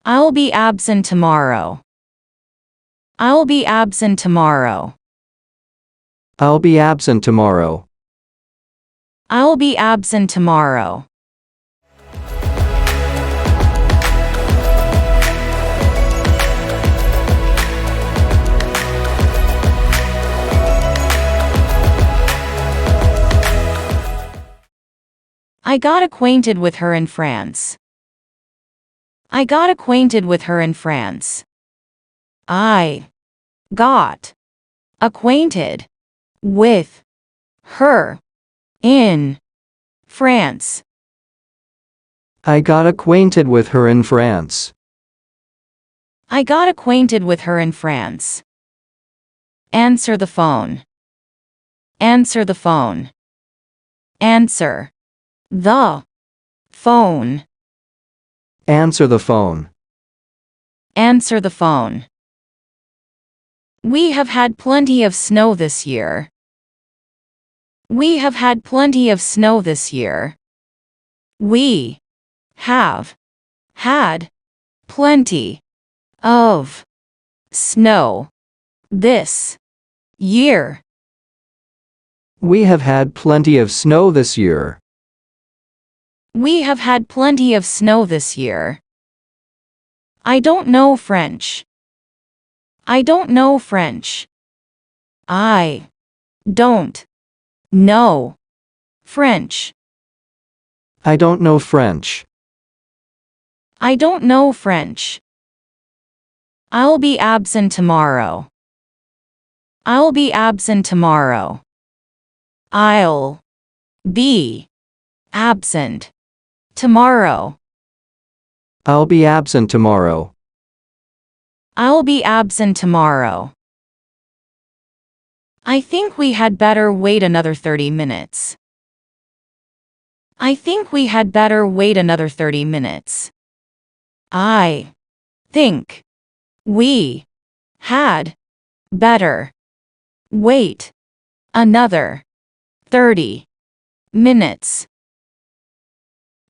I'll be absent tomorrow. I'll be absent tomorrow. I'll be absent tomorrow. I'll be absent tomorrow. I got acquainted with her in France. I got acquainted with her in France. I got acquainted with her in France. I got acquainted with her in France. I got acquainted with her in France. Answer the phone. Answer the phone. Answer the phone. Answer the phone. Answer the phone. We have had plenty of snow this year. We have had plenty of snow this year. We have had plenty of snow this year. We have had plenty of snow this year. We have had plenty of snow this year. I don't know French. I don't know French. I don't know French. I don't know French. I don't know French. I'll be absent tomorrow. I'll be absent tomorrow. I'll be absent tomorrow. I'll be absent tomorrow. I'll be absent tomorrow. I think we had better wait another 30 minutes. I think we had better wait another 30 minutes. I think we had better wait another 30 minutes.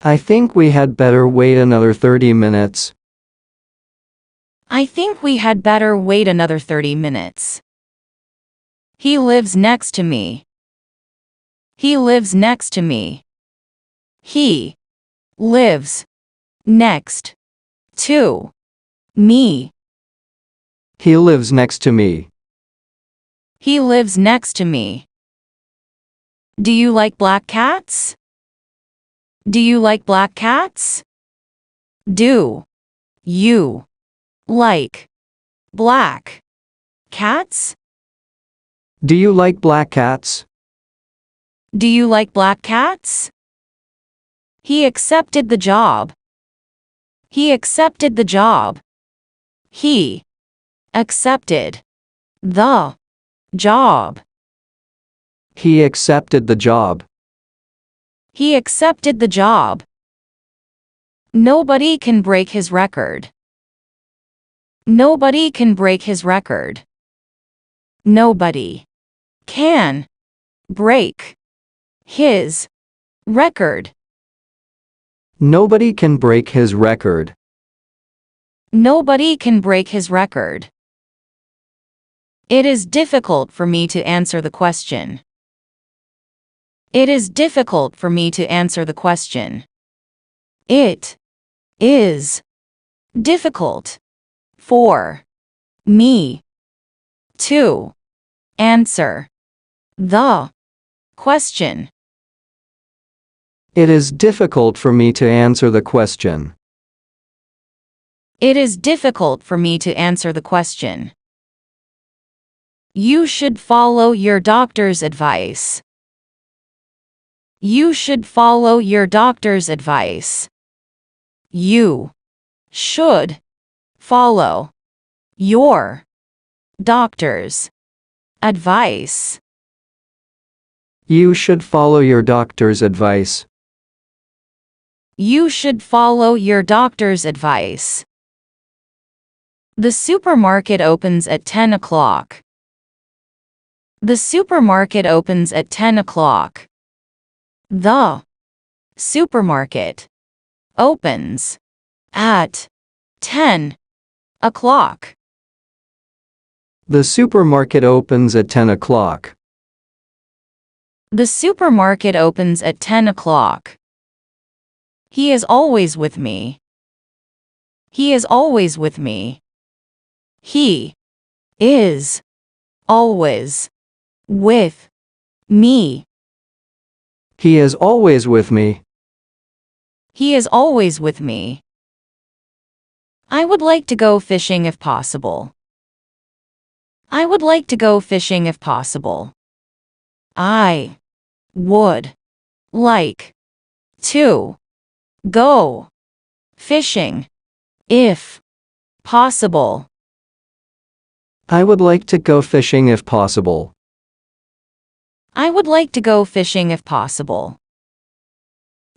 I think we had better wait another 30 minutes. I think we had better wait another 30 minutes. He lives next to me. He lives next to me. He lives next to me. He lives next to me. He lives next to me. Do you like black cats? Do you like black cats? Do you like black cats? Do you like black cats? Do you like black cats? He accepted the job. He accepted the job. He accepted the job. He accepted the job. He accepted the job. Nobody can break his record. Nobody can break his record. Nobody can break his record. Nobody can break his record. Nobody can break his record. It is difficult for me to answer the question. It is difficult for me to answer the question. It is difficult for me to answer the question. It is difficult for me to answer the question. It is difficult for me to answer the question. You should follow your doctor's advice. You should follow your doctor's advice. You should follow your doctor's advice. You should follow your doctor's advice. You should follow your doctor's advice. The supermarket opens at 10 o'clock. The supermarket opens at 10 o'clock. The supermarket opens at 10 o'clock. The supermarket opens at 10 o'clock. The supermarket opens at 10 o'clock. He is always with me. He is always with me. He is always with me. He is always with me. He is always with me. I would like to go fishing if possible. I would like to go fishing if possible. I would like to go fishing if possible. I would like to go fishing if possible. I would like to go fishing if possible.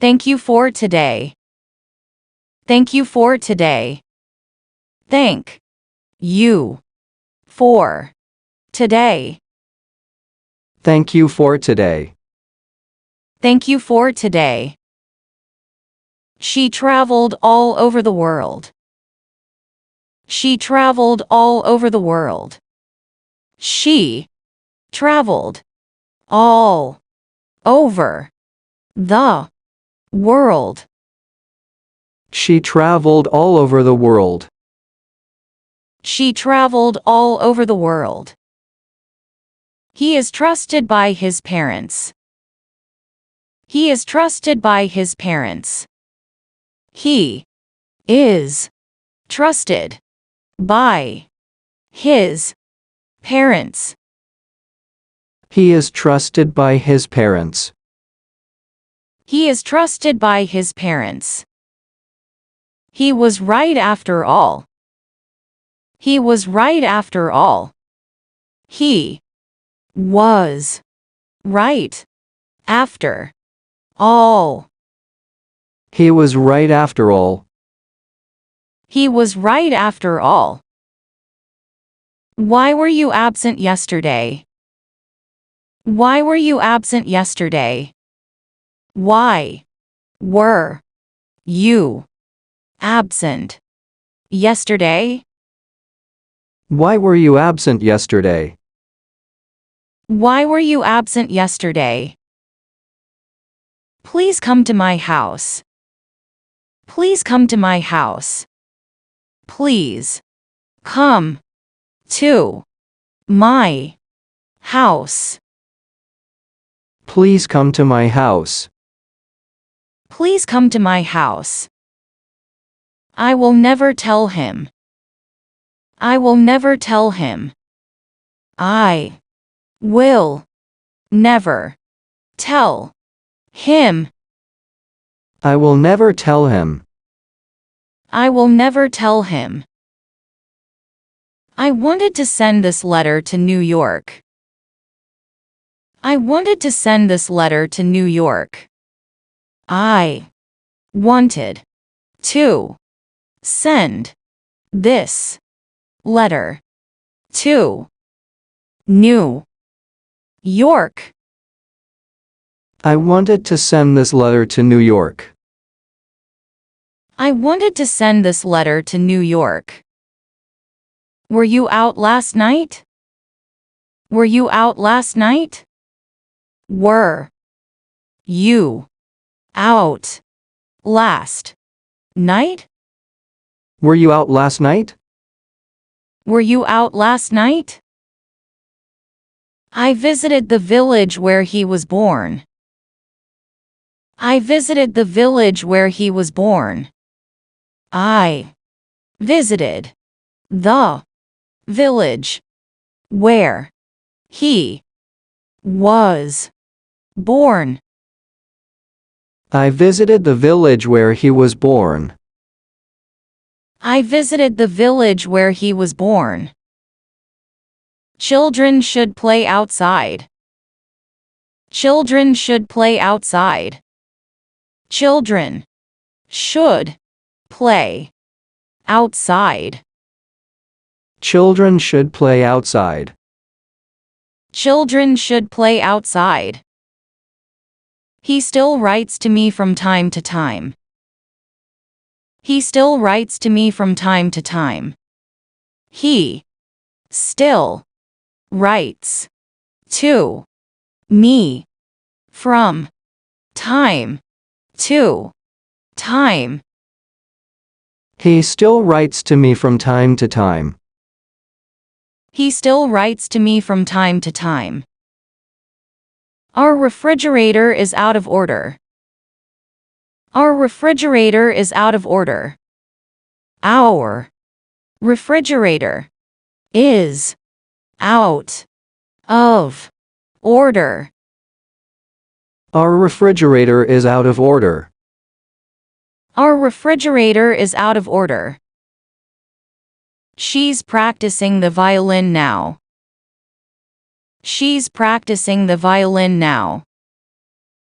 Thank you for today. Thank you for today. Thank you for today. Thank you for today. Thank you for today. She traveled all over the world. She traveled all over the world. She traveled all over the world. She traveled all over the world. She traveled all over the world. He is trusted by his parents. He is trusted by his parents. He is trusted by his parents. He is trusted by his parents. He is trusted by his parents. He was right after all. He was right after all. He was right after all. He was right after all. He was right after all. Why were you absent yesterday? Why were you absent yesterday? Why were you absent yesterday? Why were you absent yesterday? Why were you absent yesterday? Please come to my house. Please come to my house. Please come to my house. Please come to my house. Please come to my house. I will never tell him. I will never tell him. I will never tell him. I will never tell him. I will never tell him. I wanted to send this letter to New York. I wanted to send this letter to New York. I wanted to send this letter to New York. I wanted to send this letter to New York. I wanted to send this letter to New York. Were you out last night? Were you out last night? Were you out last night? Were you out last night? Were you out last night? I visited the village where he was born. I visited the village where he was born. I visited the village where he was born. I visited the village where he was born. I visited the village where he was born. Children should play outside. Children should play outside. Children should play outside. Children should play outside. Children should play outside. He still writes to me from time to time. He still writes to me from time to time. He still writes to me from time to time. He still writes to me from time to time. He still writes to me from time to time. Our refrigerator is out of order. Our refrigerator is out of order. Our refrigerator is out of order. Our refrigerator is out of order. Our refrigerator is out of order. She's practicing the violin now. She's practicing the violin now.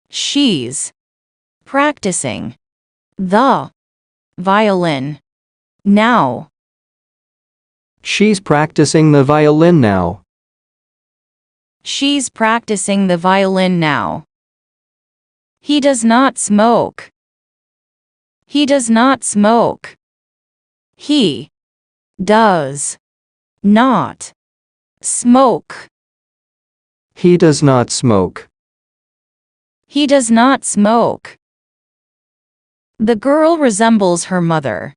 She's practicing the violin now. She's practicing the violin now. She's practicing the violin now. He does not smoke. He does not smoke. He does not smoke. He does not smoke. He does not smoke. The girl resembles her mother.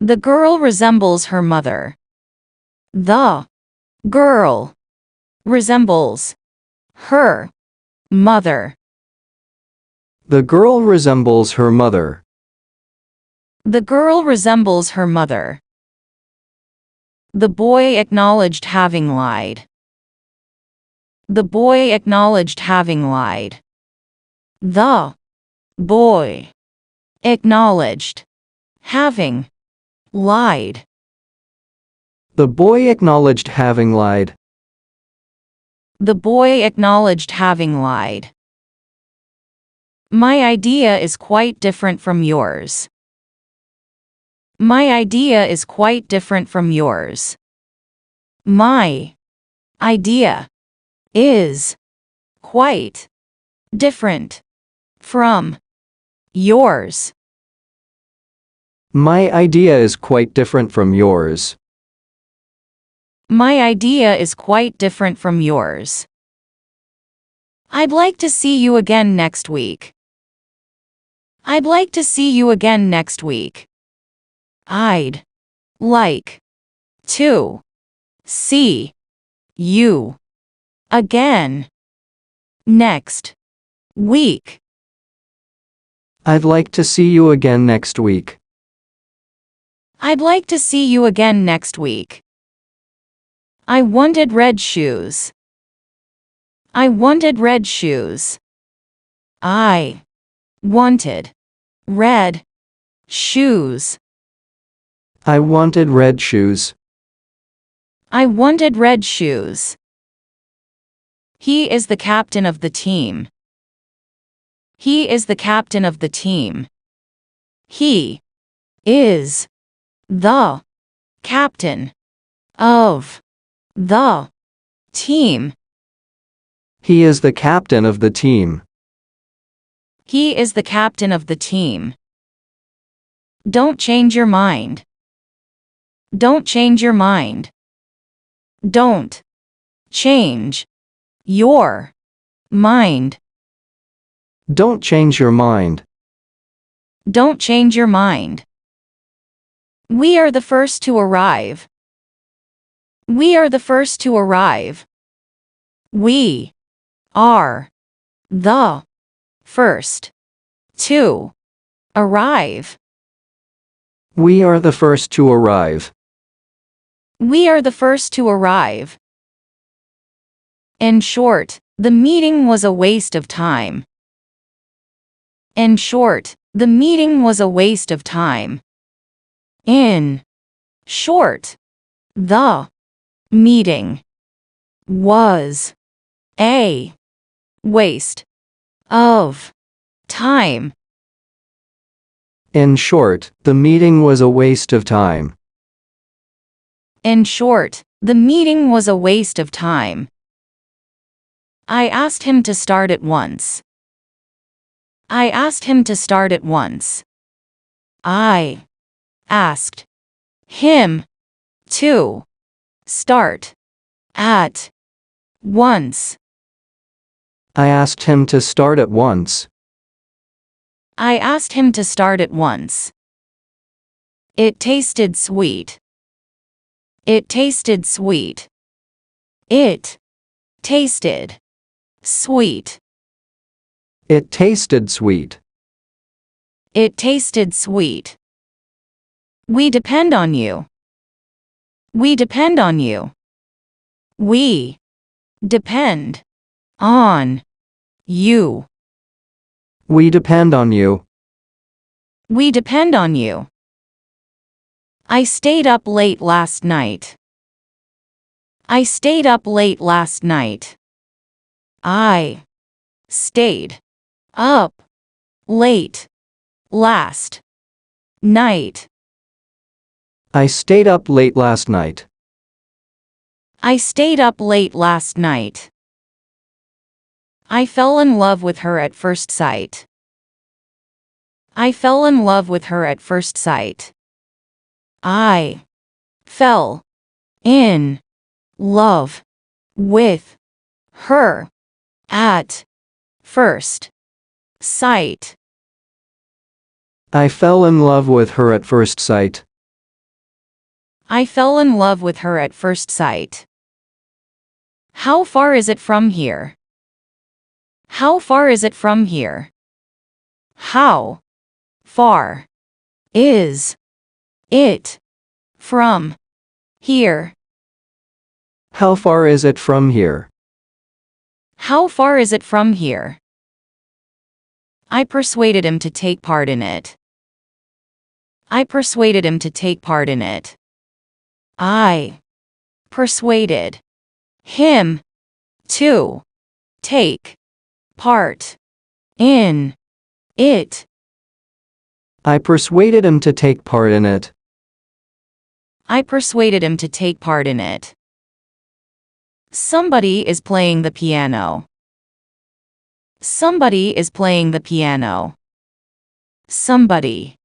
The girl resembles her mother. The girl resembles her mother. The girl resembles her mother. The girl resembles her mother. The boy acknowledged having lied. The boy acknowledged having lied. The boy acknowledged having lied. The boy acknowledged having lied. The boy acknowledged having lied. My idea is quite different from yours. My idea is quite different from yours. My idea is quite different from yours. My idea is quite different from yours. My idea is quite different from yours. I'd like to see you again next week. I'd like to see you again next week. I'd like to see you again next week. I'd like to see you again next week. I'd like to see you again next week. I wanted red shoes. I wanted red shoes. I wanted red shoes. I wanted red shoes. I wanted red shoes. He is the captain of the team. He is the captain of the team. He is the captain of the team. He is the captain of the team. He is the captain of the team. Don't change your mind. Don't change your mind. Don't change your mind. Don't change your mind. Don't change your mind. We are the first to arrive. We are the first to arrive. We are the first to arrive. We are the first to arrive. We are the first to arrive. In short, the meeting was a waste of time. In short, the meeting was a waste of time. In short, the meeting was a waste of time. In short, the meeting was a waste of time. In short, the meeting was a waste of time. I asked him to start at once. I asked him to start at once. I asked him to start at once. I asked him to start at once. I asked him to start at once. It tasted sweet. It tasted sweet. It tasted sweet. It tasted sweet. It tasted sweet. We depend on you. We depend on you. We depend on you. We depend on you. We depend on you. I stayed up late last night. I stayed up late last night. I stayed up late last night. I stayed up late last night. I stayed up late last night. I fell in love with her at first sight. I fell in love with her at first sight. I fell in love with her at first sight. I fell in love with her at first sight. I fell in love with her at first sight. How far is it from here? How far is it from here? How far is it from here? How far is it from here? How far is it from here? I persuaded him to take part in it. I persuaded him to take part in it. I persuaded him to take part in it. I persuaded him to take part in it. I persuaded him to take part in it. Somebody is playing the piano. Somebody is playing the piano. Somebody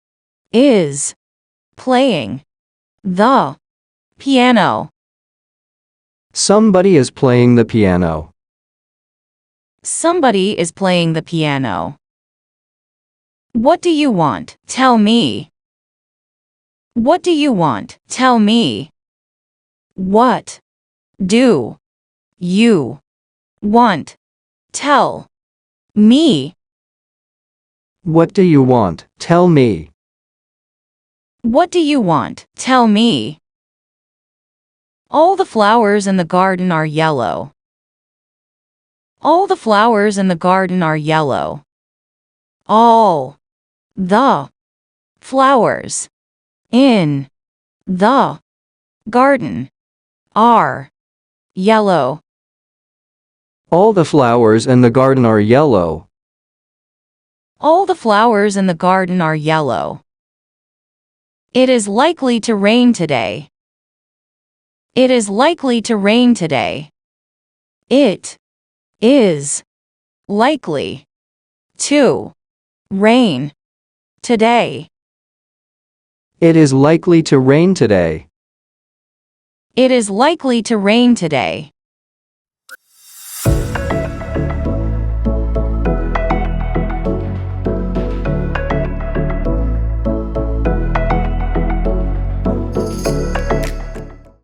is playing the piano. Somebody is playing the piano. Somebody is playing the piano. What do you want? Tell me. What do you want? Tell me. What do you want? Tell me. What do you want? Tell me. What do you want? Tell me. All the flowers in the garden are yellow. All the flowers in the garden are yellow. All the flowers in the garden are yellow. All the flowers in the garden are yellow. All the flowers in the garden are yellow. It is likely to rain today. It is likely to rain today. It is likely to rain today. It is likely to rain today. It is likely to rain today.